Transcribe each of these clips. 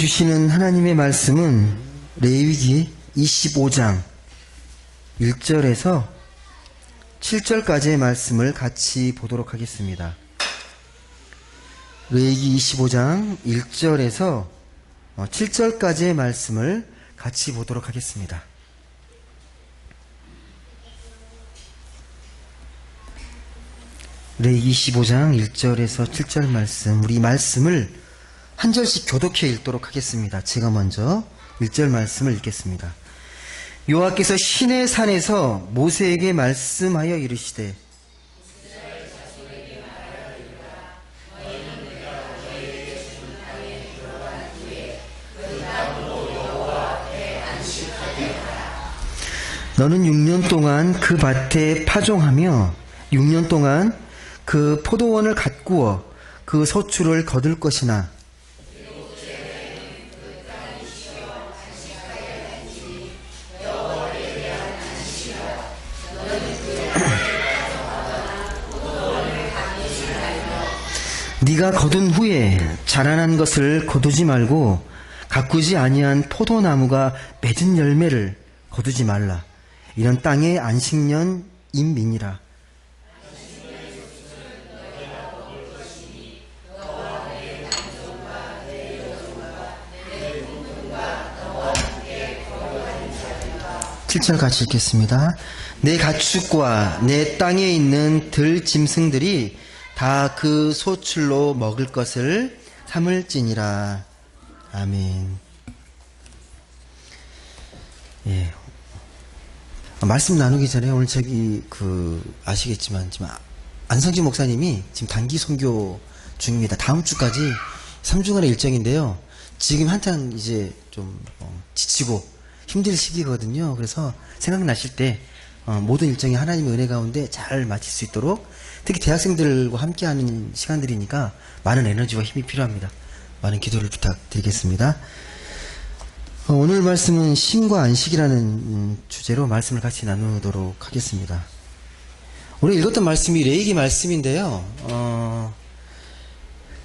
주시는 하나님의 말씀은 레위기 25장 1절에서 7절까지의 말씀을 같이 보도록 하겠습니다. 레위기 25장 1절에서 7절까지의 말씀을 같이 보도록 하겠습니다. 레위기 25장 1절에서 7절 말씀, 우리 말씀을 한 절씩 교독해 읽도록 하겠습니다. 제가 먼저 1절 말씀을 읽겠습니다. 여호와께서 시내 산에서 모세에게 말씀하여 이르시되 너는 6년 동안 그 밭에 파종하며 6년 동안 그 포도원을 가꾸어 그 소출을 거둘 것이나 네가 거둔 후에 자라난 것을 거두지 말고 가꾸지 아니한 포도나무가 맺은 열매를 거두지 말라. 이런 땅의 안식년임이니라. (7절) 같이 읽겠습니다. 내 가축과 내 땅에 있는 들 짐승들이 다 그 소출로 먹을 것을 삼을지니라. 아멘. 예. 말씀 나누기 전에 오늘 아시겠지만 지금 안성진 목사님이 지금 단기 선교 중입니다. 다음 주까지 3주간의 일정인데요. 지금 한창 이제 좀 지치고 힘들 시기거든요. 그래서 생각나실 때 모든 일정이 하나님의 은혜 가운데 잘 마칠 수 있도록, 특히 대학생들과 함께하는 시간들이니까 많은 에너지와 힘이 필요합니다. 많은 기도를 부탁드리겠습니다. 오늘 말씀은 쉼과 안식이라는 주제로 말씀을 같이 나누도록 하겠습니다. 오늘 읽었던 말씀이 레위기 말씀인데요.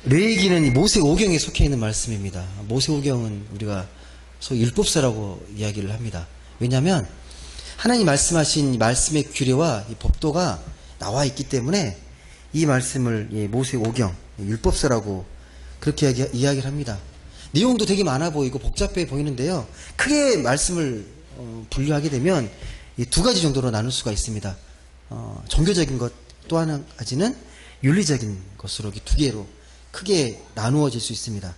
레위기는 모세오경에 속해 있는 말씀입니다. 모세오경은 우리가 소위 율법서라고 이야기를 합니다. 왜냐하면 하나님 말씀하신 말씀의 규례와 이 법도가 나와 있기 때문에 이 말씀을 모세오경, 율법서라고 그렇게 이야기를 합니다. 내용도 되게 많아 보이고 복잡해 보이는데요. 크게 말씀을 분류하게 되면 이 두 가지 정도로 나눌 수가 있습니다. 종교적인 것, 또 한 가지는 윤리적인 것으로 두 개로 크게 나누어질 수 있습니다.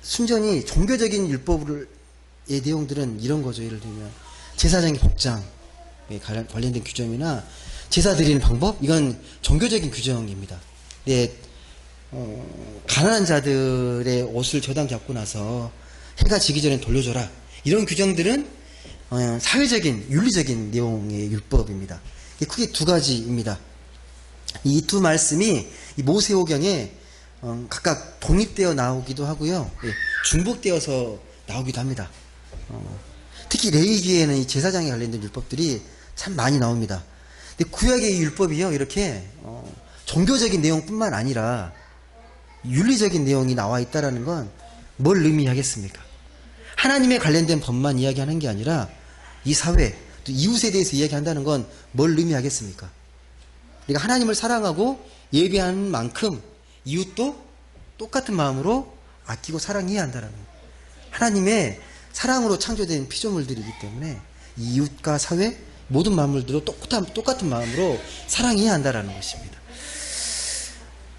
순전히 종교적인 율법의 내용들은 이런 거죠. 예를 들면 제사장의 복장에 관련된 규정이나 제사 드리는 방법, 이건 종교적인 규정입니다. 가난한 자들의 옷을 저당 잡고 나서 해가 지기 전에 돌려줘라, 이런 규정들은 사회적인 윤리적인 내용의 율법입니다. 크게 두 가지입니다. 이 두 말씀이 이 모세오경에 각각 독립되어 나오기도 하고요, 중복되어서 나오기도 합니다. 특히 레위기에는 이 제사장에 관련된 율법들이 참 많이 나옵니다. 근데 구약의 이 율법이요, 이렇게 종교적인 내용뿐만 아니라 윤리적인 내용이 나와 있다는 건 뭘 의미하겠습니까? 하나님에 관련된 법만 이야기하는 게 아니라 이 사회, 또 이웃에 대해서 이야기한다는 건 뭘 의미하겠습니까? 그러니까 하나님을 사랑하고 예배하는 만큼 이웃도 똑같은 마음으로 아끼고 사랑해야 한다는 거예요. 하나님의 사랑으로 창조된 피조물들이기 때문에 이웃과 사회, 모든 만물들도 똑같은 마음으로 사랑해야 한다는 것입니다.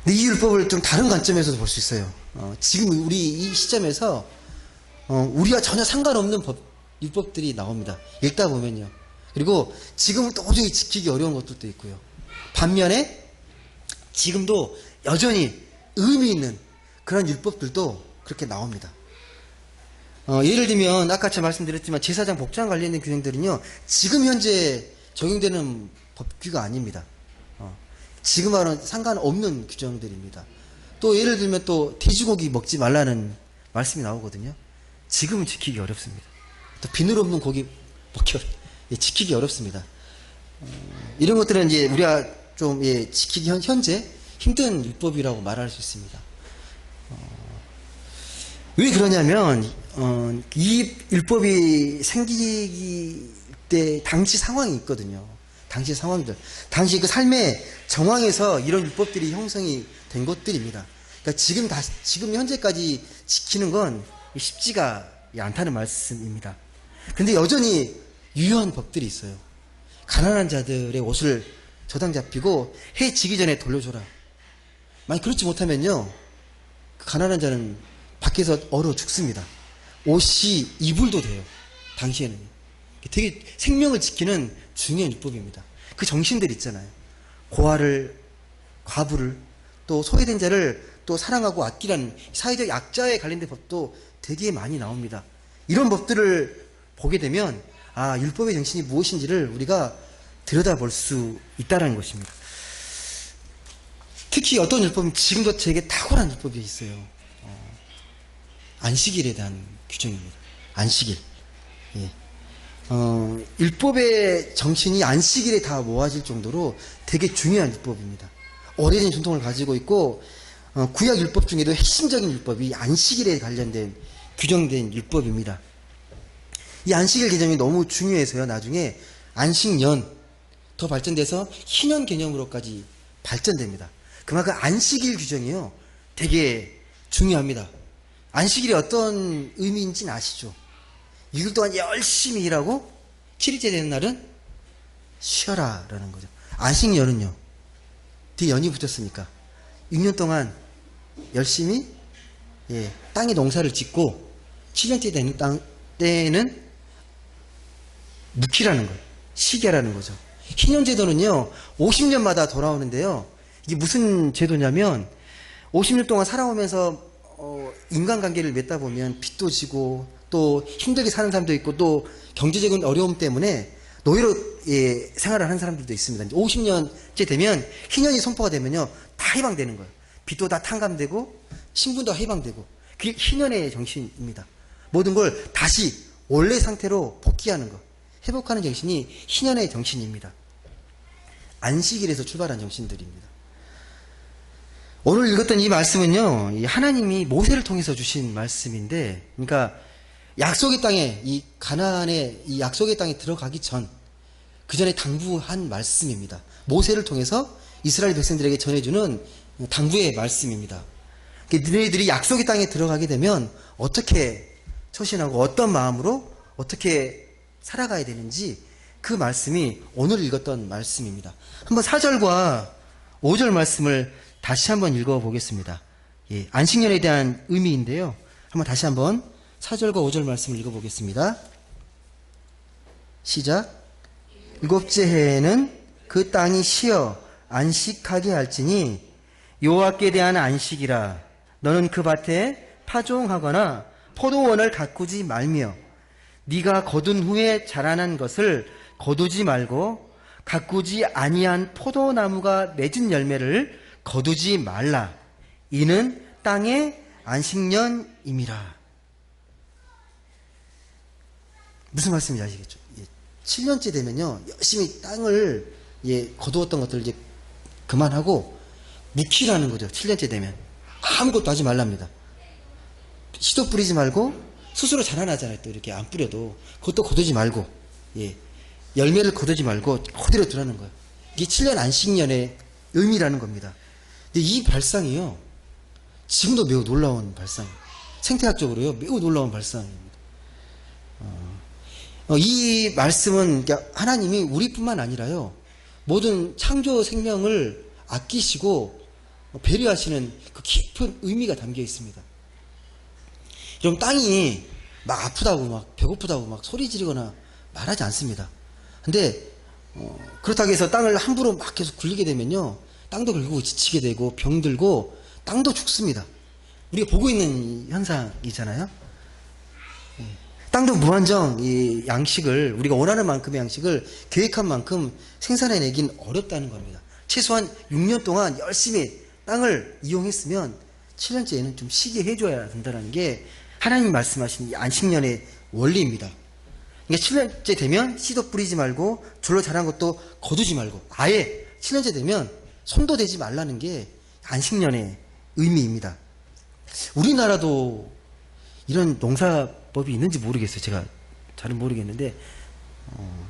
근데 이 율법을 좀 다른 관점에서도 볼 수 있어요. 지금 우리 이 시점에서 우리와 전혀 상관없는 율법들이 나옵니다. 읽다 보면요. 그리고 지금은 도저히 지키기 어려운 것들도 있고요. 반면에 지금도 여전히 의미 있는 그런 율법들도 그렇게 나옵니다. 예를 들면 아까 제가 말씀드렸지만 제사장 복장 관련된 규정들은요, 지금 현재 적용되는 법규가 아닙니다. 지금하고는 상관없는 규정들입니다. 또 예를 들면 또 돼지고기 먹지 말라는 말씀이 나오거든요. 지금은 지키기 어렵습니다. 또 비늘 없는 고기 지키기 어렵습니다. 이런 것들은 이제 우리가 좀 지키기 현재 힘든 율법이라고 말할 수 있습니다. 왜 그러냐면 이 율법이 생기기 때 당시 상황이 있거든요. 당시 상황들, 당시 그 삶의 정황에서 이런 율법들이 형성이 된 것들입니다. 그러니까 지금 현재까지 지키는 건 쉽지가 않다는 말씀입니다. 근데 여전히 유효한 법들이 있어요. 가난한 자들의 옷을 저당 잡히고 해 지기 전에 돌려줘라. 만약 그렇지 못하면요, 그 가난한 자는 밖에서 얼어 죽습니다. 옷이 이불도 돼요. 당시에는. 되게 생명을 지키는 중요한 율법입니다. 그 정신들 있잖아요. 고아를, 과부를, 또 소외된 자를 또 사랑하고 아끼라는 사회적 약자에 관련된 법도 되게 많이 나옵니다. 이런 법들을 보게 되면 율법의 정신이 무엇인지를 우리가 들여다볼 수 있다는 것입니다. 특히 어떤 율법은 지금도 제게 탁월한 율법이 있어요. 안식일에 대한 규정입니다. 안식일. 예. 율법의 정신이 안식일에 다 모아질 정도로 되게 중요한 율법입니다. 오래된 전통을 가지고 있고 구약 율법 중에도 핵심적인 율법이 안식일에 관련된 규정된 율법입니다. 이 안식일 개념이 너무 중요해서요. 나중에 안식년 더 발전돼서 희년 개념으로까지 발전됩니다. 그만큼 안식일 규정이요, 되게 중요합니다. 안식일이 어떤 의미인지는 아시죠? 6일 동안 열심히 일하고 7일째 되는 날은 쉬어라 라는 거죠. 안식년은요, 뒤에 연이 붙었으니까 6년 동안 열심히 땅에 농사를 짓고 7년째 되는 때는 묵히라는 거예요. 쉬게라는 거죠. 희년제도는요 50년마다 돌아오는데요, 이게 무슨 제도냐면 50년 동안 살아오면서 인간관계를 맺다 보면 빚도 지고 또 힘들게 사는 사람도 있고 또 경제적인 어려움 때문에 노예로 생활을 하는 사람들도 있습니다. 50년째 되면 희년이 선포가 되면요 다 해방되는 거예요. 빚도 다 탕감되고 신분도 해방되고, 그게 희년의 정신입니다. 모든 걸 다시 원래 상태로 복귀하는 것, 회복하는 정신이 희년의 정신입니다. 안식일에서 출발한 정신들입니다. 오늘 읽었던 이 말씀은요, 하나님이 모세를 통해서 주신 말씀인데, 그러니까 약속의 땅에, 이 가나안의 이 약속의 땅에 들어가기 전, 그 전에 당부한 말씀입니다. 모세를 통해서 이스라엘 백성들에게 전해주는 당부의 말씀입니다. 너희들이 약속의 땅에 들어가게 되면 어떻게 처신하고 어떤 마음으로 어떻게 살아가야 되는지, 그 말씀이 오늘 읽었던 말씀입니다. 한번 4절과 5절 말씀을 다시 한번 읽어보겠습니다. 안식년에 대한 의미인데요. 한번 다시 한번 4절과 5절 말씀을 읽어보겠습니다. 시작. 일곱째 해에는 그 땅이 쉬어 안식하게 할지니 여호와께 대한 안식이라. 너는 그 밭에 파종하거나 포도원을 가꾸지 말며 네가 거둔 후에 자라난 것을 거두지 말고 가꾸지 아니한 포도나무가 맺은 열매를 거두지 말라. 이는 땅의 안식년임이라. 무슨 말씀인지 아시겠죠? 7년째 되면요 열심히 땅을 거두었던 것들을 이제 그만하고 묵히라는 거죠. 7년째 되면 아무것도 하지 말랍니다. 씨도 뿌리지 말고, 스스로 자라나잖아요. 또 이렇게 안 뿌려도 그것도 거두지 말고, 열매를 거두지 말고 그대로 두라는 거예요. 이게 7년 안식년의 의미라는 겁니다. 근데 이 발상이요 지금도 매우 놀라운 발상이에요. 생태학적으로요 매우 놀라운 발상입니다. 이 말씀은 하나님이 우리뿐만 아니라요 모든 창조 생명을 아끼시고 배려하시는 그 깊은 의미가 담겨 있습니다. 여러분, 땅이 막 아프다고 막 배고프다고 막 소리 지르거나 말하지 않습니다. 근데 그렇다고 해서 땅을 함부로 막 계속 굴리게 되면요 땅도 결국 지치게 되고 병들고 땅도 죽습니다. 우리가 보고 있는 현상이잖아요. 땅도 무한정 이 양식을, 우리가 원하는 만큼의 양식을 계획한 만큼 생산해내긴 어렵다는 겁니다. 최소한 6년 동안 열심히 땅을 이용했으면 7년째에는 좀 쉬게 해줘야 된다는 게 하나님 말씀하신 이 안식년의 원리입니다. 그러니까 7년째 되면 씨도 뿌리지 말고 줄로 자란 것도 거두지 말고, 아예 7년째 되면 손도 대지 말라는 게 안식년의 의미입니다. 우리나라도 이런 농사법이 있는지 모르겠어요. 제가 잘은 모르겠는데,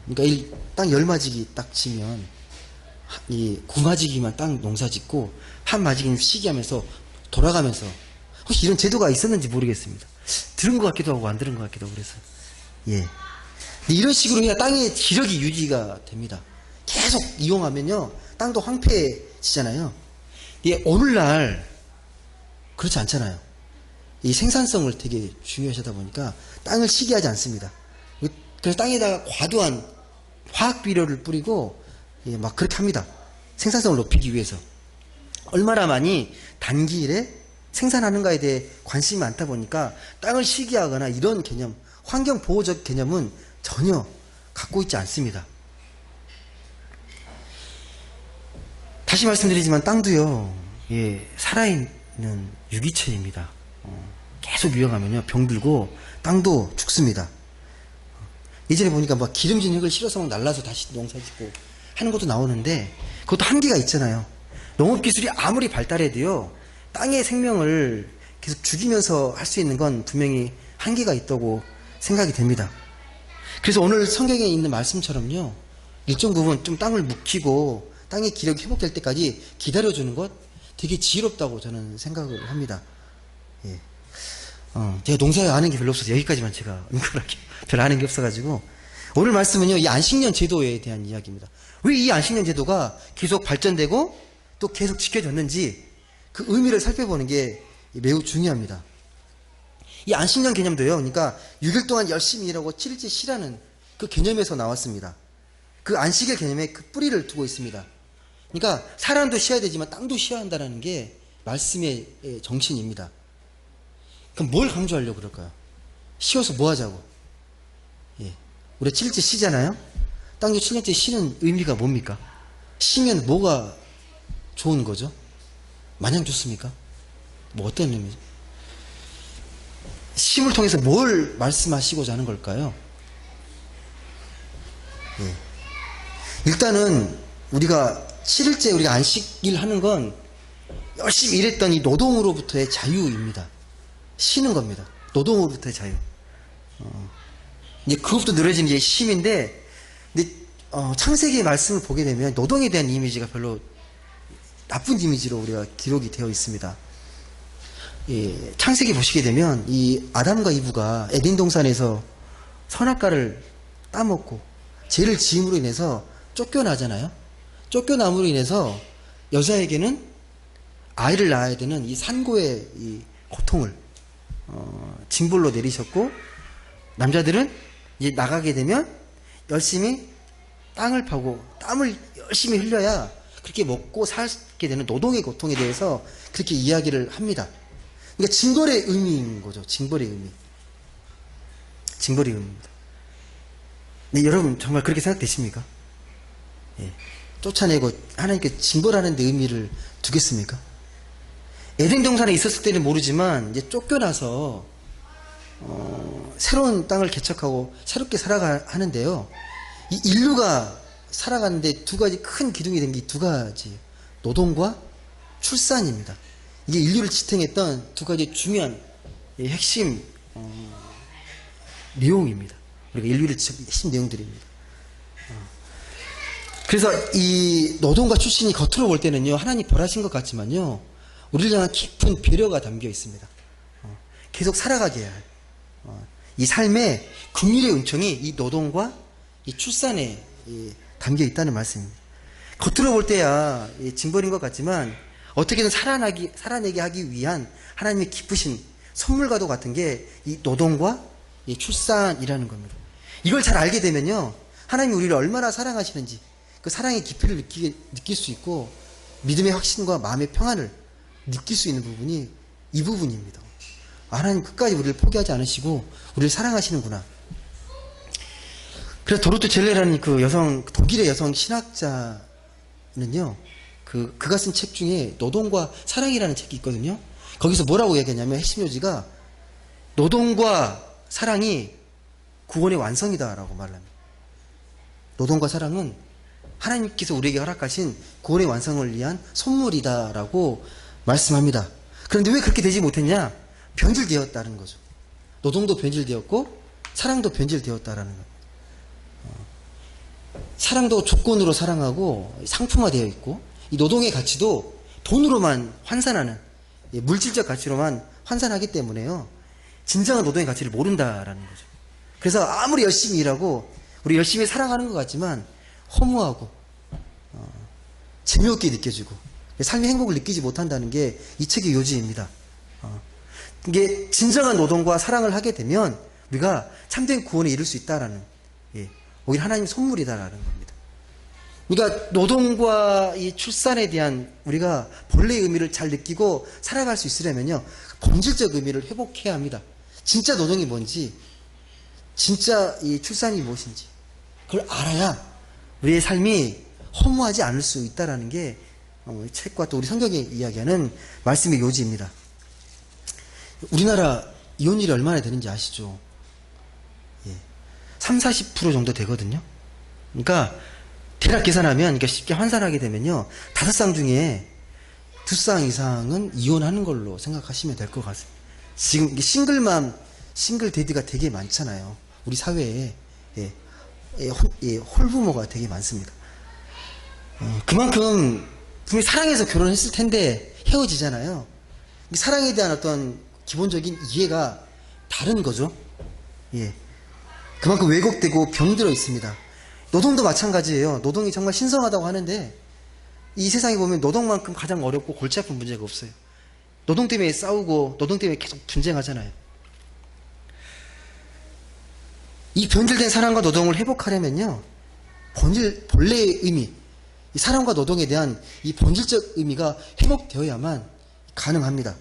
그러니까 이 땅 열마지기 딱 지면, 이 구마지기만 땅 농사 짓고, 한 마지기는 시기하면서 돌아가면서, 혹시 이런 제도가 있었는지 모르겠습니다. 들은 것 같기도 하고 안 들은 것 같기도 하고 그래서. 예. 근데 이런 식으로 그냥 땅의 기력이 유지가 됩니다. 계속 이용하면요, 땅도 황폐해지잖아요. 예, 오늘날 그렇지 않잖아요. 이 생산성을 되게 중요시하다 보니까 땅을 시기하지 않습니다. 그래서 땅에다가 과도한 화학 비료를 뿌리고 예, 막 그렇게 합니다. 생산성을 높이기 위해서. 얼마나 많이 단기일에 생산하는가에 대해 관심이 많다 보니까 땅을 시기하거나 이런 개념, 환경 보호적 개념은 전혀 갖고 있지 않습니다. 다시 말씀드리지만 땅도요, 예, 살아있는 유기체입니다. 계속 유용하면요, 병들고 땅도 죽습니다. 예전에 보니까 막 기름진 흙을 실어서 막 날라서 다시 농사 짓고 하는 것도 나오는데 그것도 한계가 있잖아요. 농업기술이 아무리 발달해도요, 땅의 생명을 계속 죽이면서 할 수 있는 건 분명히 한계가 있다고 생각이 됩니다. 그래서 오늘 성경에 있는 말씀처럼요, 일정 부분 좀 땅을 묵히고 땅의 기력이 회복될 때까지 기다려주는 것 되게 지혜롭다고 저는 생각을 합니다. 예. 제가 농사에 아는 게 별로 없어서 여기까지만 제가 은근하게 별로 아는 게 없어가지고 오늘 말씀은요, 이 안식년 제도에 대한 이야기입니다. 왜 이 안식년 제도가 계속 발전되고 또 계속 지켜졌는지 그 의미를 살펴보는 게 매우 중요합니다. 이 안식년 개념도요, 그러니까 6일 동안 열심히 일하고 7일째 쉬라는 그 개념에서 나왔습니다. 그 안식일 개념에 그 뿌리를 두고 있습니다. 그러니까 사람도 쉬어야 되지만 땅도 쉬어야 한다는 게 말씀의 정신입니다. 그럼 뭘 강조하려고 그럴까요? 쉬어서 뭐 하자고? 예. 우리가 7일째 쉬잖아요? 땅도 7년째 쉬는 의미가 뭡니까? 쉬면 뭐가 좋은 거죠? 마냥 좋습니까? 뭐 어떤 의미죠? 쉼을 통해서 뭘 말씀하시고자 하는 걸까요? 예. 일단은 우리가 7일째 우리가 안식일 하는 건 열심히 일했던 이 노동으로부터의 자유입니다. 쉬는 겁니다. 노동으로부터의 자유. 이제 그것부터 늘어진 게 쉼인데, 근데 창세기의 말씀을 보게 되면 노동에 대한 이미지가 별로 나쁜 이미지로 우리가 기록이 되어 있습니다. 예, 창세기 보시게 되면 이 아담과 이브가 에덴 동산에서 선악과를 따먹고 죄를 지음으로 인해서 쫓겨나잖아요. 쫓겨남으로 인해서 여자에게는 아이를 낳아야 되는 이 산고의 이 고통을 징벌로 내리셨고, 남자들은 이제 나가게 되면 열심히 땅을 파고 땀을 열심히 흘려야 그렇게 먹고 살게 되는 노동의 고통에 대해서 그렇게 이야기를 합니다. 그러니까 징벌의 의미인 거죠. 징벌의 의미. 징벌의 의미입니다. 네, 여러분 정말 그렇게 생각되십니까? 예. 쫓아내고 하나님께 징벌하는 데 의미를 두겠습니까? 에덴 동산에 있었을 때는 모르지만 이제 쫓겨나서 새로운 땅을 개척하고 새롭게 살아가는데요. 이 인류가 살아가는데 두 가지 큰 기둥이 된 게 두 가지, 노동과 출산입니다. 이게 인류를 지탱했던 두 가지 중요한 핵심 내용입니다. 우리가 인류를 지탱했던 핵심 내용들입니다. 그래서 이 노동과 출신이 겉으로 볼 때는요, 하나님 벌하신 것 같지만요, 우리를 향한 깊은 배려가 담겨 있습니다. 계속 살아가게 해야 해요. 이 삶의 긍휼의 은총이 이 노동과 이 출산에 담겨 있다는 말씀입니다. 겉으로 볼 때야 징벌인 것 같지만 어떻게든 살아내게 하기 위한 하나님의 기쁘신 선물과도 같은 게 이 노동과 이 출산이라는 겁니다. 이걸 잘 알게 되면요, 하나님이 우리를 얼마나 사랑하시는지 그 사랑의 깊이를 느낄 수 있고 믿음의 확신과 마음의 평안을 느낄 수 있는 부분이 이 부분입니다. 하나님 끝까지 우리를 포기하지 않으시고 우리를 사랑하시는구나. 그래서 도로트 젤레라는 그 여성, 독일의 여성 신학자는요, 그가 쓴 책 중에 노동과 사랑이라는 책이 있거든요. 거기서 뭐라고 얘기하냐면 핵심 요지가 노동과 사랑이 구원의 완성이다라고 말합니다. 노동과 사랑은 하나님께서 우리에게 허락하신 구원의 완성을 위한 선물이다라고 말씀합니다. 그런데 왜 그렇게 되지 못했냐? 변질되었다는 거죠. 노동도 변질되었고 사랑도 변질되었다라는 것. 사랑도 조건으로 사랑하고 상품화되어 있고 이 노동의 가치도 돈으로만 환산하는 물질적 가치로만 환산하기 때문에요. 진정한 노동의 가치를 모른다라는 거죠. 그래서 아무리 열심히 일하고 우리 열심히 사랑하는 것 같지만 허무하고 재미없게 느껴지고 삶의 행복을 느끼지 못한다는 게 이 책의 요지입니다. 이게 진정한 노동과 사랑을 하게 되면 우리가 참된 구원에 이룰 수 있다라는, 오히려 하나님의 선물이다라는 겁니다. 그러니까 노동과 이 출산에 대한 우리가 본래의 의미를 잘 느끼고 살아갈 수 있으려면요, 본질적 의미를 회복해야 합니다. 진짜 노동이 뭔지, 진짜 이 출산이 무엇인지 그걸 알아야 우리의 삶이 허무하지 않을 수 있다라는 게 이 책과 또 우리 성경이 이야기하는 말씀의 요지입니다. 우리나라 이혼율이 얼마나 되는지 아시죠? 30-40% 정도 되거든요. 그러니까 대략 계산하면, 그러니까 쉽게 환산하게 되면요, 5쌍 중에 2쌍 이상은 이혼하는 걸로 생각하시면 될 것 같습니다. 지금 싱글맘, 싱글데드가 되게 많잖아요. 우리 사회에. 홀부모가 되게 많습니다. 그만큼 분명히 사랑해서 결혼했을 텐데 헤어지잖아요. 사랑에 대한 어떤 기본적인 이해가 다른 거죠. 그만큼 왜곡되고 병들어 있습니다. 노동도 마찬가지예요. 노동이 정말 신성하다고 하는데 이 세상에 보면 노동만큼 가장 어렵고 골치 아픈 문제가 없어요. 노동 때문에 싸우고 노동 때문에 계속 분쟁하잖아요. 이 변질된 사랑과 노동을 회복하려면요, 본래의 의미, 이 사랑과 노동에 대한 이 본질적 의미가 회복되어야만 가능합니다.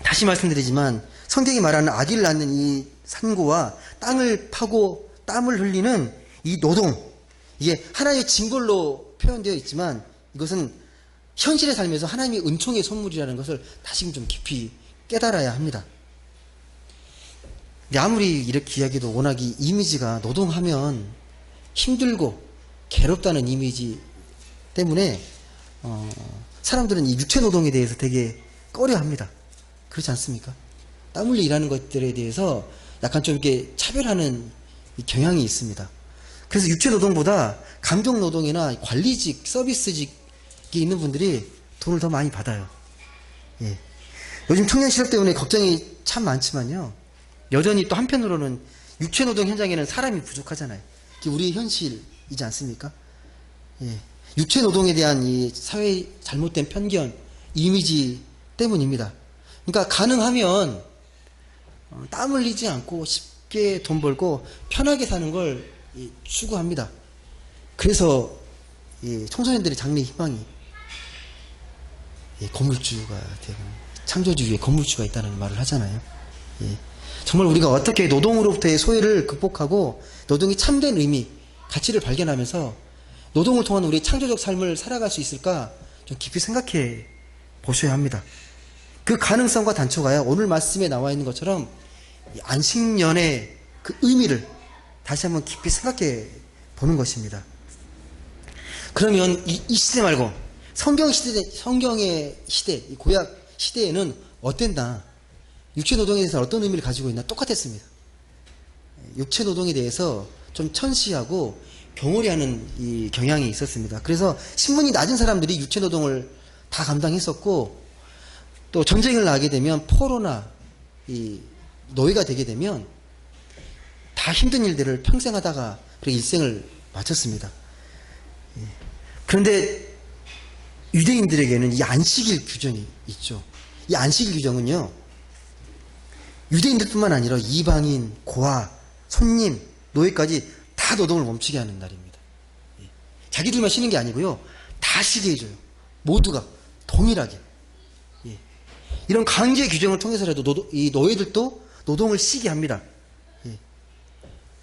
다시 말씀드리지만 성경이 말하는 아기를 낳는 이 산고와 땅을 파고 땀을 흘리는 이 노동, 이게 하나님의 징벌로 표현되어 있지만 이것은 현실의 삶에서 하나님의 은총의 선물이라는 것을 다시금 좀 깊이 깨달아야 합니다. 근데 아무리 이렇게 이야기해도 워낙 이 이미지가 노동하면 힘들고 괴롭다는 이미지 때문에 사람들은 이 육체 노동에 대해서 되게 꺼려합니다. 그렇지 않습니까? 땀 흘려 일하는 것들에 대해서 약간 좀 이렇게 차별하는 경향이 있습니다. 그래서 육체 노동보다 감정 노동이나 관리직, 서비스직에 있는 분들이 돈을 더 많이 받아요. 요즘 청년 실업 때문에 걱정이 참 많지만요, 여전히 또 한편으로는 육체 노동 현장에는 사람이 부족하잖아요. 이게 우리의 현실이지 않습니까? 육체 노동에 대한 이 사회의 잘못된 편견, 이미지 때문입니다. 그러니까 가능하면 땀 흘리지 않고 쉽게 돈 벌고 편하게 사는 걸 추구합니다. 그래서 청소년들의 장래 희망이 건물주가 되고 창조주 위에 건물주가 있다는 말을 하잖아요. 정말 우리가 어떻게 노동으로부터의 소외를 극복하고 노동이 참된 의미, 가치를 발견하면서 노동을 통한 우리의 창조적 삶을 살아갈 수 있을까 좀 깊이 생각해 보셔야 합니다. 그 가능성과 단초가요, 오늘 말씀에 나와 있는 것처럼 안식년의 그 의미를 다시 한번 깊이 생각해 보는 것입니다. 그러면 이 시대 말고 성경의 시대, 이 구약 시대에는 어땠나? 육체 노동에 대해서 어떤 의미를 가지고 있나? 똑같았습니다. 육체 노동에 대해서 좀 천시하고 경홀히하는 이 경향이 있었습니다. 그래서 신분이 낮은 사람들이 육체 노동을 다 감당했었고, 또 전쟁을 나게 되면 포로나 이 노예가 되게 되면 다 힘든 일들을 평생 하다가 그렇게 일생을 마쳤습니다. 그런데 유대인들에게는 이 안식일 규정이 있죠. 이 안식일 규정은요, 유대인들뿐만 아니라 이방인, 고아, 손님, 노예까지 다 노동을 멈추게 하는 날입니다. 자기들만 쉬는 게 아니고요, 다 쉬게 해줘요. 모두가 동일하게. 이런 강제 규정을 통해서라도 이 노예들도 노동을 쉬게 합니다.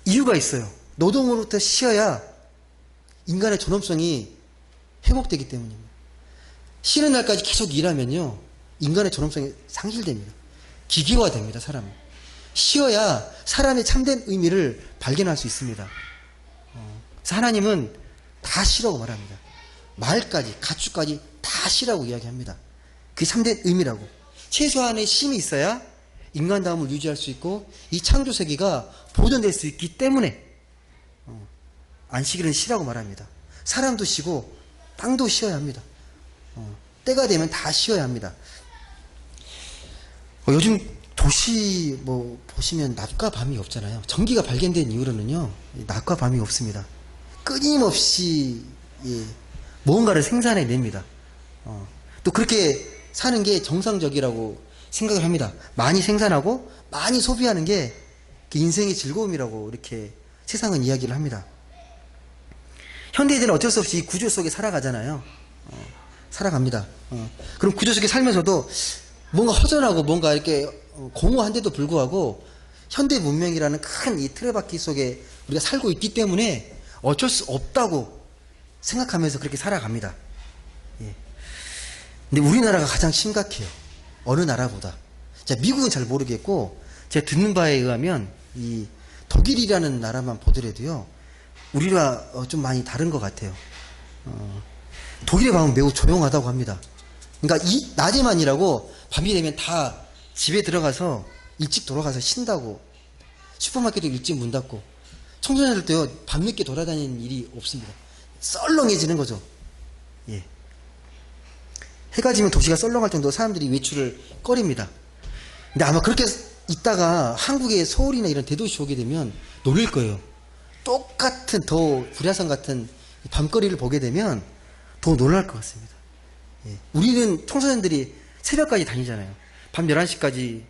이유가 있어요. 노동으로부터 쉬어야 인간의 존엄성이 회복되기 때문입니다. 쉬는 날까지 계속 일하면요, 인간의 존엄성이 상실됩니다. 기계화됩니다, 사람은. 쉬어야 사람의 참된 의미를 발견할 수 있습니다. 그래서 하나님은 다 쉬라고 말합니다. 말까지, 가축까지 다 쉬라고 이야기합니다. 그게 참된 의미라고. 최소한의 쉼이 있어야 인간다움을 유지할 수 있고 이 창조 세계가 보존될 수 있기 때문에 안식일은 쉬라고 말합니다. 사람도 쉬고 땅도 쉬어야 합니다. 때가 되면 다 쉬어야 합니다. 요즘 도시 보시면 낮과 밤이 없잖아요. 전기가 발견된 이후로는요, 낮과 밤이 없습니다. 끊임없이 무언가를 생산해냅니다. 또 그렇게 사는 게 정상적이라고 생각을 합니다. 많이 생산하고 많이 소비하는 게 인생의 즐거움이라고 이렇게 세상은 이야기를 합니다. 현대인들은 어쩔 수 없이 이 구조 속에 살아가잖아요. 살아갑니다. 그럼 구조 속에 살면서도 뭔가 허전하고 뭔가 이렇게 공허한데도 불구하고 현대 문명이라는 큰 이 틀에바퀴 속에 우리가 살고 있기 때문에 어쩔 수 없다고 생각하면서 그렇게 살아갑니다. 예. 근데 우리나라가 가장 심각해요. 어느 나라보다. 자, 미국은 잘 모르겠고 제가 듣는 바에 의하면 이 독일이라는 나라만 보더라도요, 우리가 좀 많이 다른 것 같아요. 독일의 밤은 매우 조용하다고 합니다. 그러니까 이 낮에만 일하고 밤이 되면 다 집에 들어가서 일찍 돌아가서 쉰다고. 슈퍼마켓도 일찍 문 닫고 청소년들도요 밤늦게 돌아다니는 일이 없습니다. 썰렁해지는 거죠. 예. 해가 지면 도시가 썰렁할 정도로 사람들이 외출을 꺼립니다. 근데 아마 그렇게 있다가 한국의 서울이나 이런 대도시 오게 되면 놀랄 거예요. 똑같은 더 불야성 같은 밤거리를 보게 되면 더 놀랄 것 같습니다. 예. 우리는 청소년들이 새벽까지 다니잖아요. 밤 11시까지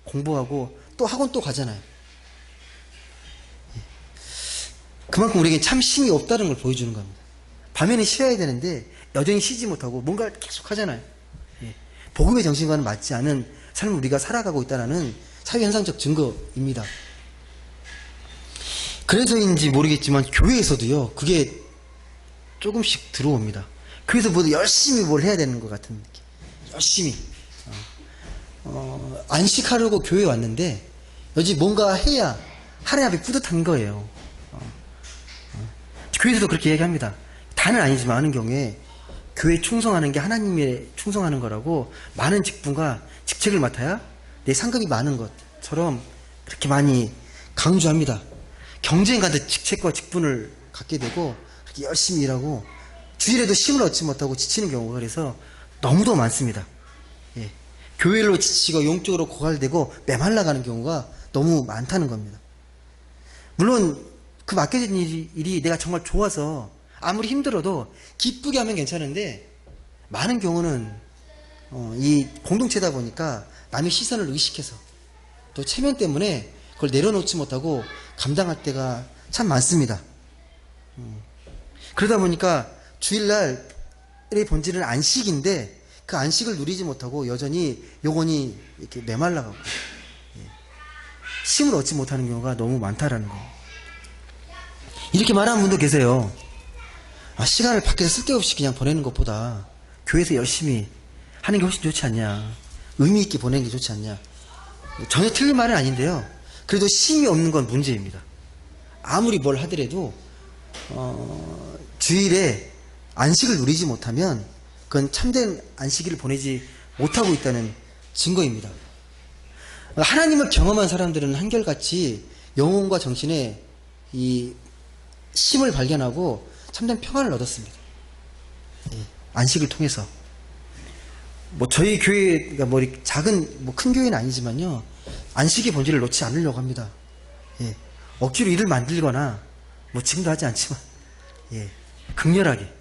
공부하고 또 학원 또 가잖아요. 예. 그만큼 우리에게 참 쉼이 없다는 걸 보여주는 겁니다. 밤에는 쉬어야 되는데 여전히 쉬지 못하고 뭔가를 계속 하잖아요. 예. 복음의 정신과는 맞지 않은 삶을 우리가 살아가고 있다는 사회현상적 증거입니다. 그래서인지 모르겠지만 교회에서도요 그게 조금씩 들어옵니다. 교회에서 모두 열심히 뭘 해야 되는 것 같은 느낌. 열심히 안식하려고 교회에 왔는데 여지 뭔가 해야 하나님 앞에 뿌듯한 거예요. 교회에서도 그렇게 얘기합니다. 다는 아니지만 하는 경우에 교회 충성하는 게 하나님에 충성하는 거라고, 많은 직분과 직책을 맡아야 내 상급이 많은 것처럼 그렇게 많이 강조합니다. 경쟁 가득 직책과 직분을 갖게 되고 그렇게 열심히 일하고 주일에도 쉼을 얻지 못하고 지치는 경우가 그래서 너무도 많습니다. 예. 교회로 지치고 영적으로 고갈되고 메말라가는 경우가 너무 많다는 겁니다. 물론 그 맡겨진 일이 내가 정말 좋아서 아무리 힘들어도 기쁘게 하면 괜찮은데, 많은 경우는 이 공동체다 보니까 남의 시선을 의식해서 또 체면 때문에 그걸 내려놓지 못하고 감당할 때가 참 많습니다. 그러다 보니까 주일날의 본질은 안식인데 그 안식을 누리지 못하고 여전히 영혼이 이렇게 메말라가고 쉼을 얻지 못하는 경우가 너무 많다라는 거. 이렇게 말하는 분도 계세요. 시간을 밖에서 쓸데없이 그냥 보내는 것보다 교회에서 열심히 하는 게 훨씬 좋지 않냐, 의미 있게 보내는 게 좋지 않냐. 전혀 틀린 말은 아닌데요, 그래도 쉼이 없는 건 문제입니다. 아무리 뭘 하더라도 주일에 안식을 누리지 못하면 그건 참된 안식일을 보내지 못하고 있다는 증거입니다. 하나님을 경험한 사람들은 한결같이 영혼과 정신에 이 쉼을 발견하고 참된 평안을 얻었습니다. 예, 안식을 통해서. 저희 교회가 작은 큰 교회는 아니지만요, 안식의 본질을 놓지 않으려고 합니다. 예, 억지로 일을 만들거나 지금도 하지 않지만 극렬하게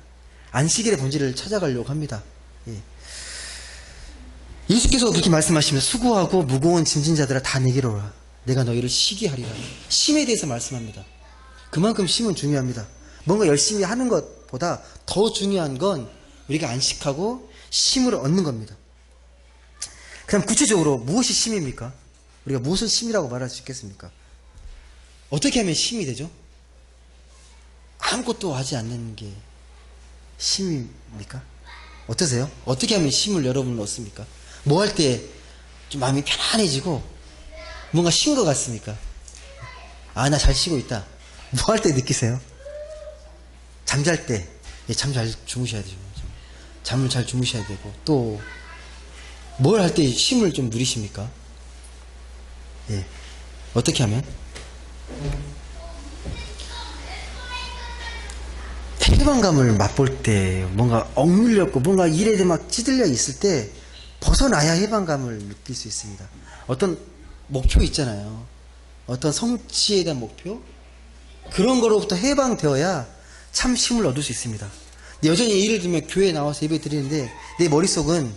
안식일의 본질을 찾아가려고 합니다. 예. 예수께서 그렇게 말씀하시면서 수고하고 무거운 짐진 자들아 다 내게로 오라, 내가 너희를 쉬게 하리라. 쉼에 대해서 말씀합니다. 그만큼 쉼은 중요합니다. 뭔가 열심히 하는 것보다 더 중요한 건 우리가 안식하고 쉼을 얻는 겁니다. 그럼 구체적으로 무엇이 쉼입니까? 우리가 무엇을 쉼이라고 말할 수 있겠습니까? 어떻게 하면 쉼이 되죠? 아무것도 하지 않는 게 쉼입니까? 어떠세요? 어떻게 하면 쉼을 여러분은 얻습니까? 뭐 할 때 좀 마음이 편안해지고 뭔가 쉰 것 같습니까? 나 잘 쉬고 있다. 뭐 할 때 느끼세요? 잠잘 때, 잠 잘 주무셔야 되죠. 잠을 잘 주무셔야 되고, 또 뭘 할 때 쉼을 좀 누리십니까? 예. 어떻게 하면? 해방감을 맛볼 때, 뭔가 억눌렸고, 뭔가 일에 막 찌들려 있을 때, 벗어나야 해방감을 느낄 수 있습니다. 어떤 목표 있잖아요. 어떤 성취에 대한 목표? 그런 거로부터 해방되어야 참 힘을 얻을 수 있습니다. 근데 여전히 예를 들면 교회에 나와서 예배 드리는데, 내 머릿속은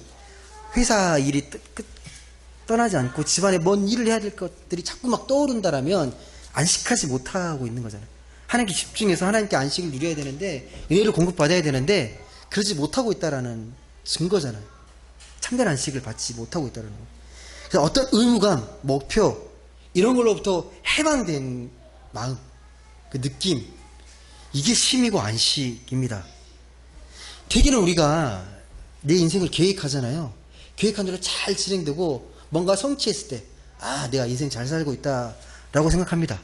회사 일이 떠나지 않고 집안에 뭔 일을 해야 될 것들이 자꾸 막 떠오른다라면 안식하지 못하고 있는 거잖아요. 하나님께 집중해서 하나님께 안식을 누려야 되는데, 은혜를 공급받아야 되는데 그러지 못하고 있다라는 증거잖아요. 참된 안식을 받지 못하고 있다는 거. 그래서 어떤 의무감, 목표 이런 걸로부터 해방된 마음, 그 느낌, 이게 쉼이고 안식입니다. 대개는 우리가 내 인생을 계획하잖아요. 계획한 대로 잘 진행되고 뭔가 성취했을 때, 아, 내가 인생 잘 살고 있다라고 생각합니다.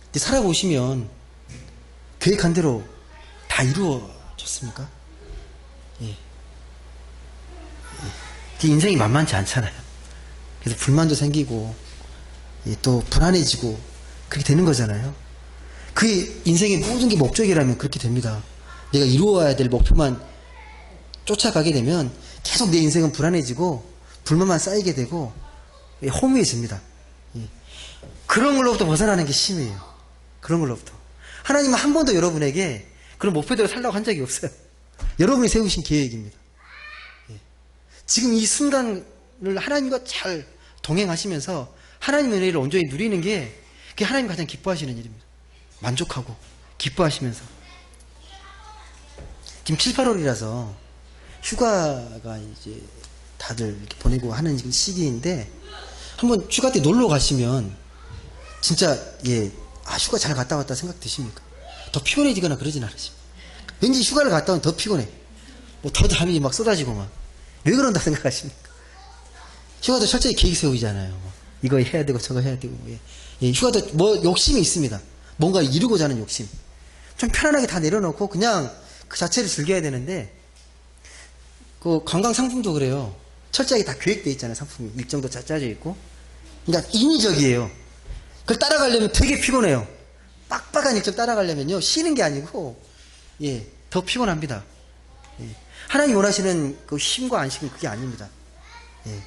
근데 살아보시면 계획한 대로 다 이루어졌습니까? 예. 인생이 만만치 않잖아요. 그래서 불만도 생기고, 예, 또 불안해지고 그렇게 되는 거잖아요. 그 인생의 모든 게 목적이라면 그렇게 됩니다. 내가 이루어야 될 목표만 쫓아가게 되면 계속 내 인생은 불안해지고 불만만 쌓이게 되고, 예, 허무해집니다. 예. 그런 걸로부터 벗어나는 게 쉼이에요. 그런 걸로부터. 하나님은 한 번도 여러분에게 그런 목표대로 살라고 한 적이 없어요. 여러분이 세우신 계획입니다. 예. 지금 이 순간을 하나님과 잘 동행하시면서 하나님의 은혜를 온전히 누리는 게 그게 하나님 가장 기뻐하시는 일입니다. 만족하고 기뻐하시면서. 지금 7, 8월이라서 휴가가 이제 다들 이렇게 보내고 하는 시기인데, 한번 휴가 때 놀러 가시면 진짜, 예, 아, 휴가 잘 갔다 왔다 생각 드십니까? 더 피곤해지거나 그러진 않으십니까? 왠지 휴가를 갔다 오면 더 피곤해. 뭐 더 잠이 막 쏟아지고 막. 왜 그런다 생각하십니까? 휴가도 철저히 계획 세우잖아요. 뭐 이거 해야 되고 저거 해야 되고. 예. 예, 휴가도 뭐 욕심이 있습니다. 뭔가 이루고자 하는 욕심. 좀 편안하게 다 내려놓고 그냥 그 자체를 즐겨야 되는데, 그 관광 상품도 그래요. 철저하게 다 계획되어 있잖아요. 상품이 일정도 짜져 있고. 그러니까 인위적이에요. 그걸 따라가려면 되게 피곤해요. 빡빡한 일정 따라가려면요, 쉬는 게 아니고, 예, 더 피곤합니다. 예. 하나님 원하시는 그 쉼과 안식은 그게 아닙니다. 예.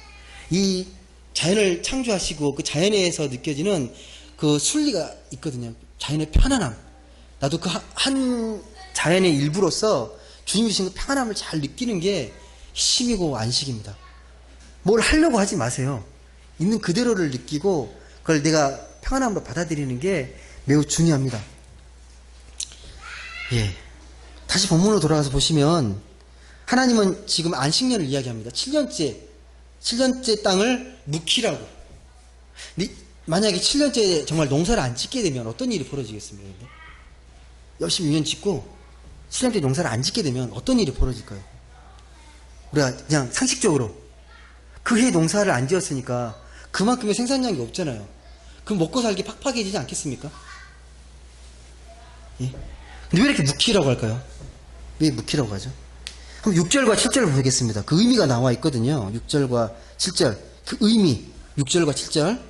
이 자연을 창조하시고 그 자연에서 느껴지는 그 순리가 있거든요. 자연의 편안함. 나도 그 한 자연의 일부로서 주님이 주신 그 평안함을 잘 느끼는 게 쉼이고 안식입니다. 뭘 하려고 하지 마세요. 있는 그대로를 느끼고 그걸 내가 평안함으로 받아들이는 게 매우 중요합니다. 예. 다시 본문으로 돌아가서 보시면 하나님은 지금 안식년을 이야기합니다. 7년째 땅을 묵히라고. 근데 만약에 7년째 정말 농사를 안 짓게 되면 어떤 일이 벌어지겠습니까? 열심히 6년 짓고 7년째 농사를 안 짓게 되면 어떤 일이 벌어질까요? 우리가 그냥 상식적으로 그 해 농사를 안 지었으니까 그만큼의 생산량이 없잖아요. 그럼 먹고 살기 팍팍해지지 않겠습니까? 예. 근데 왜 이렇게 묵히라고 할까요? 왜 묵히라고 하죠? 한번 6절과 7절을 보겠습니다. 그 의미가 나와 있거든요. 6절과 7절. 그 의미, 6절과 7절.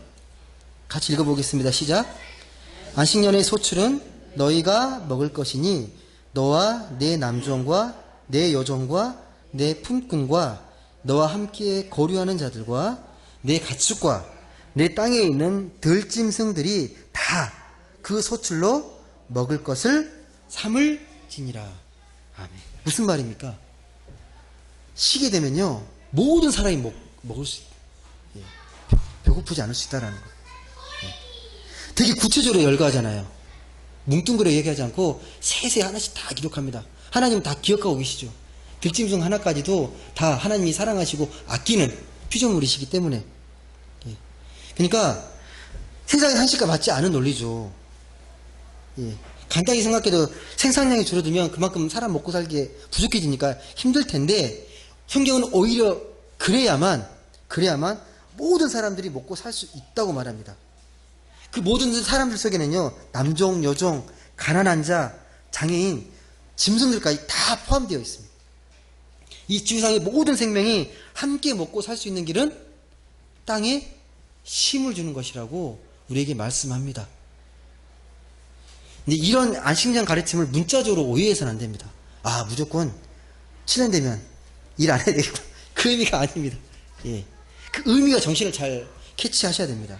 같이 읽어보겠습니다. 시작. 안식년의 소출은 너희가 먹을 것이니 너와 내 남종과 내 여종과 내 품꾼과 너와 함께 거류하는 자들과 내 가축과 내 땅에 있는 들짐승들이 다 그 소출로 먹을 것을 삼을지니라. 아멘. 무슨 말입니까? 쉬게 되면요, 모든 사람이 먹을 수 있다. 예. 배고프지 않을 수 있다라는 거. 예. 되게 구체적으로 열거하잖아요. 뭉뚱그려 얘기하지 않고 세세 하나씩 다 기록합니다. 하나님은 다 기억하고 계시죠. 들짐승 하나까지도 다 하나님이 사랑하시고 아끼는 피조물이시기 때문에. 예. 그러니까 세상의 상식과 맞지 않은 논리죠. 예. 간단히 생각해도 생산량이 줄어들면 그만큼 사람 먹고 살기에 부족해지니까 힘들 텐데, 성경은 오히려 그래야만 모든 사람들이 먹고 살 수 있다고 말합니다. 그 모든 사람들 속에는요, 남종, 여종, 가난한 자, 장애인, 짐승들까지 다 포함되어 있습니다. 이 지구상의 모든 생명이 함께 먹고 살 수 있는 길은 땅의 쉼을 주는 것이라고 우리에게 말씀합니다. 근데 이런 안식년 가르침을 문자적으로 오해해서는 안 됩니다. 아, 무조건 7년 되면 일 안 해야 되겠다. 그 의미가 아닙니다. 예. 그 의미와 정신을 잘 캐치하셔야 됩니다.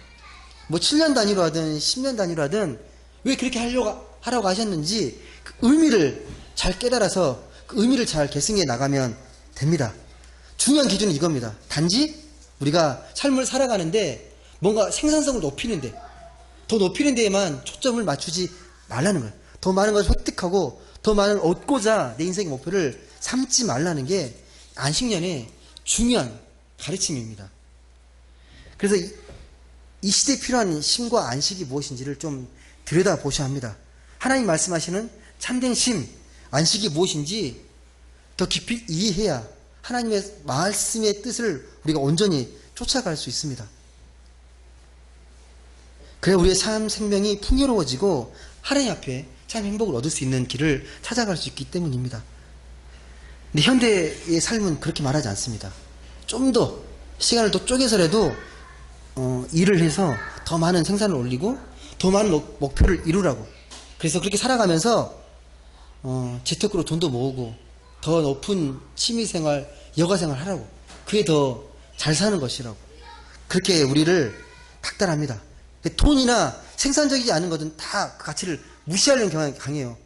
뭐 7년 단위로 하든 10년 단위로 하든 왜 그렇게 하라고 하셨는지 그 의미를 잘 깨달아서 그 의미를 잘 계승해 나가면 됩니다. 중요한 기준은 이겁니다. 단지 우리가 삶을 살아가는데 뭔가 생산성을 높이는데, 더 높이는 데에만 초점을 맞추지 말라는 거예요. 더 많은 것을 획득하고 더 많은 얻고자 내 인생의 목표를 삼지 말라는 게 안식년의 중요한 가르침입니다. 그래서 이 시대에 필요한 쉼과 안식이 무엇인지를 좀 들여다보셔야 합니다. 하나님 말씀하시는 참된 쉼, 안식이 무엇인지 더 깊이 이해해야 하나님의 말씀의 뜻을 우리가 온전히 쫓아갈 수 있습니다. 그래야 우리의 삶 생명이 풍요로워지고 하나님 앞에 참 행복을 얻을 수 있는 길을 찾아갈 수 있기 때문입니다. 근데 현대의 삶은 그렇게 말하지 않습니다. 좀 더 시간을 더 쪼개서라도 일을 해서 더 많은 생산을 올리고 더 많은 목표를 이루라고. 그래서 그렇게 살아가면서 재테크로 돈도 모으고 더 높은 취미생활, 여가생활 하라고. 그게 더 잘 사는 것이라고. 그렇게 우리를 닥달합니다. 돈이나 생산적이지 않은 것은 다 그 가치를 무시하려는 경향이 강해요.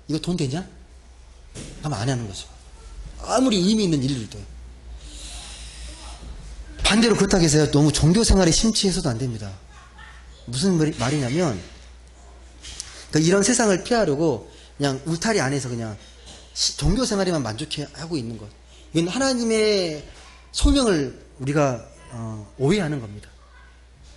이거 돈 되냐? 하면 안 하는 거죠. 아무리 의미 있는 일들도. 반대로 그렇다고 해서 너무 종교생활에 심취해서도 안 됩니다. 무슨 말이냐면, 그러니까 이런 세상을 피하려고 그냥 울타리 안에서 그냥 종교생활에만 만족하고 있는 것. 이건 하나님의 소명을 우리가 오해하는 겁니다.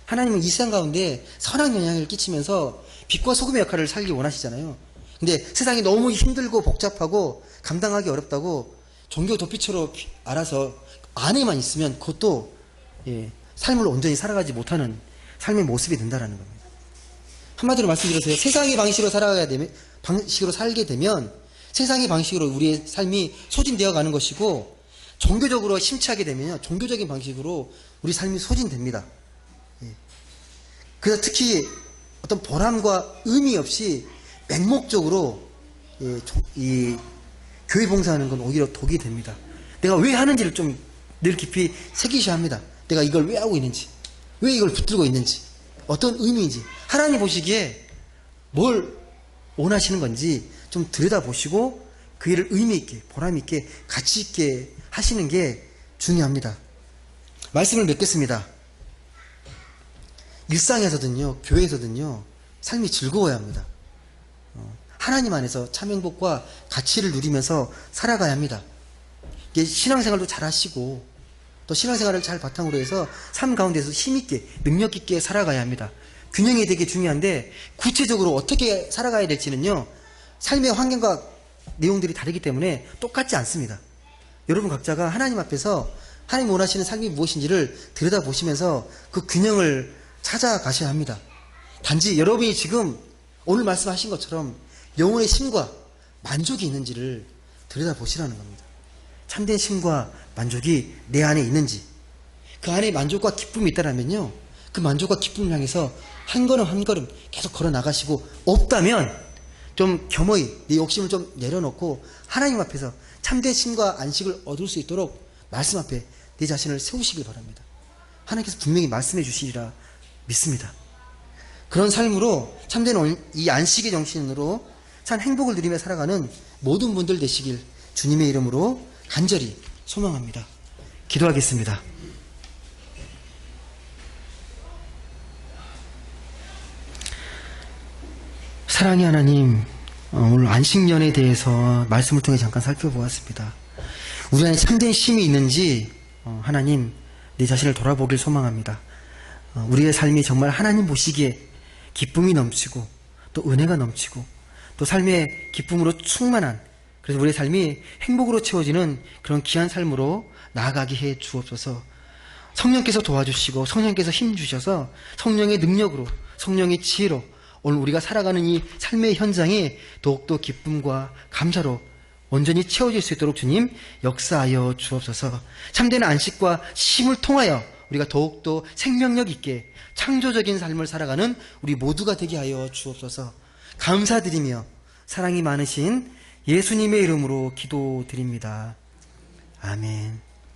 하나님은 이 세상 가운데 선한 영향을 끼치면서 빛과 소금의 역할을 살기 원하시잖아요. 근데 세상이 너무 힘들고 복잡하고 감당하기 어렵다고 종교 도피처로 알아서 안에만 있으면 그것도 삶을 온전히 살아가지 못하는 삶의 모습이 된다는 겁니다. 한마디로 말씀드려서요. 세상의 방식으로 살게 되면 세상의 방식으로 우리의 삶이 소진되어 가는 것이고, 종교적으로 심취하게 되면 종교적인 방식으로 우리 삶이 소진됩니다. 그래서 특히 어떤 보람과 의미 없이 맹목적으로 이 교회 봉사하는 건 오히려 독이 됩니다. 내가 왜 하는지를 좀 늘 깊이 새기셔야 합니다. 내가 이걸 왜 하고 있는지, 왜 이걸 붙들고 있는지, 어떤 의미인지, 하나님 보시기에 뭘 원하시는 건지 좀 들여다보시고 그 일을 의미 있게, 보람 있게, 가치 있게 하시는 게 중요합니다. 말씀을 맺겠습니다. 일상에서든요, 교회에서든요, 삶이 즐거워야 합니다. 하나님 안에서 참 행복과 가치를 누리면서 살아가야 합니다. 이게 신앙생활도 잘 하시고 또 신앙생활을 잘 바탕으로 해서 삶 가운데서 힘있게, 능력있게 살아가야 합니다. 균형이 되게 중요한데 구체적으로 어떻게 살아가야 될지는요, 삶의 환경과 내용들이 다르기 때문에 똑같지 않습니다. 여러분 각자가 하나님 앞에서 하나님 원하시는 삶이 무엇인지를 들여다보시면서 그 균형을 찾아가셔야 합니다. 단지 여러분이 지금 오늘 말씀하신 것처럼 영혼의 쉼과 만족이 있는지를 들여다보시라는 겁니다. 참된 쉼과 만족이 내 안에 있는지, 그 안에 만족과 기쁨이 있다면요, 그 만족과 기쁨을 향해서 한 걸음 한 걸음 계속 걸어 나가시고, 없다면 좀 겸허히 내 욕심을 좀 내려놓고 하나님 앞에서 참된 쉼과 안식을 얻을 수 있도록 말씀 앞에 내 자신을 세우시길 바랍니다. 하나님께서 분명히 말씀해 주시리라 믿습니다. 그런 삶으로 참된 이 안식의 정신으로 참 행복을 누리며 살아가는 모든 분들 되시길 주님의 이름으로 간절히 소망합니다. 기도하겠습니다. 사랑의 하나님, 오늘 안식년에 대해서 말씀을 통해 잠깐 살펴보았습니다. 우리 안에 참된 쉼이 있는지 하나님, 내 자신을 돌아보길 소망합니다. 우리의 삶이 정말 하나님 보시기에 기쁨이 넘치고 또 은혜가 넘치고 또 삶의 기쁨으로 충만한, 그래서 우리의 삶이 행복으로 채워지는 그런 귀한 삶으로 나아가게 해 주옵소서. 성령께서 도와주시고 성령께서 힘주셔서 성령의 능력으로, 성령의 지혜로 오늘 우리가 살아가는 이 삶의 현장이 더욱더 기쁨과 감사로 온전히 채워질 수 있도록 주님 역사하여 주옵소서. 참된 안식과 쉼을 통하여 우리가 더욱더 생명력 있게 창조적인 삶을 살아가는 우리 모두가 되게 하여 주옵소서. 감사드리며 사랑이 많으신 예수님의 이름으로 기도드립니다. 아멘.